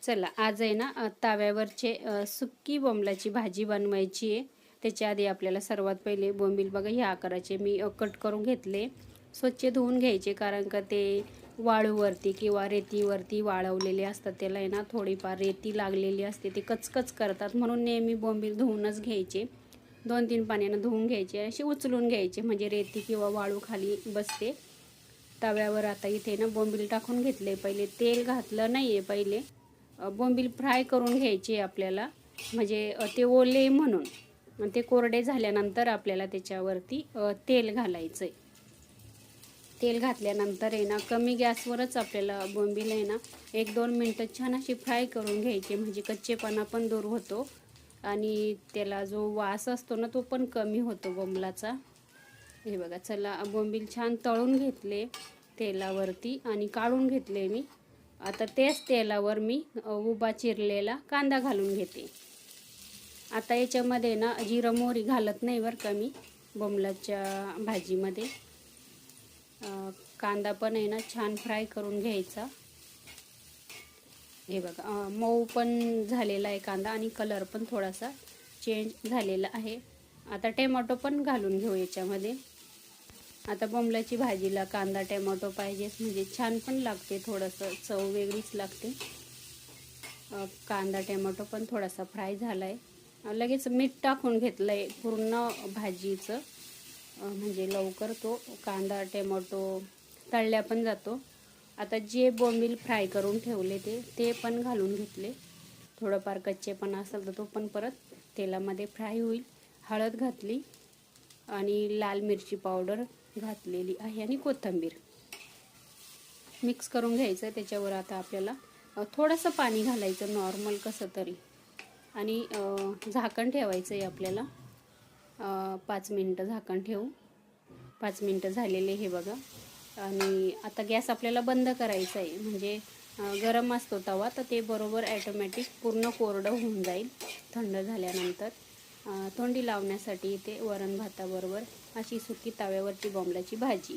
चला आज आहे ना तव्यावरचे सुक्की बोंबलाची भाजी बनवायची आहे। त्याच्या आधी आपल्याला सर्वात पहिले बोंबील बघा ह्या आकाराचे मी कट करून घेतले। स्वच्छ धुवून घ्यायचे, कारण का ते वाळूवरती किंवा रेतीवरती वाळवलेले असतात, त्याला आहे ना थोडीफार रेती लागलेली असते, ते कचकच करतात, म्हणून नेहमी बोंबील धुवूनच घ्यायचे। 2-3 पाण्यानं धुवून घ्यायचे, असे उचलून घ्यायचे म्हणजे रेती किंवा वाळू खाली बसते। तव्यावर आता इथे ना बोंबील टाकून घेतले, पहिले तेल घातलं नाहीये, पहिले बोंबील फ्राय करून घ्यायचे आपल्याला, म्हणजे ते ओले म्हणून ते कोरडे झाल्यानंतर आपल्याला त्याच्यावरती तेल घालायचं आहे। तेल घातल्यानंतर आहे ना कमी गॅसवरच आपल्याला बोंबील आहे ना 1-2 मिनटं छान अशी फ्राय करून घ्यायचे, म्हणजे कच्चेपणा पण दूर होतो आणि त्याला जो वास असतो ना तो पण कमी होतो बोंबलाचा। हे बघा, चला बोंबील छान तळून घेतले तेलावरती आणि काढून घेतले मी। आता तेच तेलावर मी उभा चिरलेला कांदा घालून घेते। आता याच्यामध्ये ना जिरं मोहरी घालत नाही बरं का मी बोंबलाच्या भाजीमध्ये। कांदा पण आहे ना छान फ्राय करून घ्यायचा। हे बघा मऊ पण झालेला आहे कांदा आणि कलर पण थोडासा चेंज झालेला आहे। आता टोमॅटो पण घालून घेऊ याच्यामध्ये। आता बोंबलाची भाजीला कांदा टोमॅटो पाहिजेच, म्हणजे छान पण लागते, थोडंसं चव वेगळीच लागते। कांदा टोमॅटो पण थोडासा फ्राय झाला आहे, लगेच मीठ टाकून घेतलं आहे पूर्ण भाजीचं, म्हणजे लवकर तो कांदा टोमॅटो तळल्या पण जातो। आता जे बोंबील फ्राय करून ठेवले ते पण घालून घेतले। थोडंफार कच्चेपणा असेल तर तो पण परत तेलामध्ये फ्राय होईल। हळद घातली आणि लाल मिरची पावडर घातलेली आहे आणि कोथिंबीर मिक्स करून घ्यायचं। त्याच्यावर आता आपल्याला थोडंसं पाणी घालायचं, नॉर्मल कसं तरी, आणि झाकण ठेवायचं आहे आपल्याला। 5 मिनटं झाकण ठेवू। 5 मिनटं झालेले हे बघा, आणि आता गॅस आपल्याला बंद करायचा आहे, म्हणजे गरम असतो तवा तर ते बरोबर ॲटोमॅटिक पूर्ण कोरडं होऊन जाईल थंड झाल्यानंतर। तोंडी लावण्यासाठी इथे वरण भाताबरोबर अशी सुकी तव्यावरची बोंबलाची भाजी।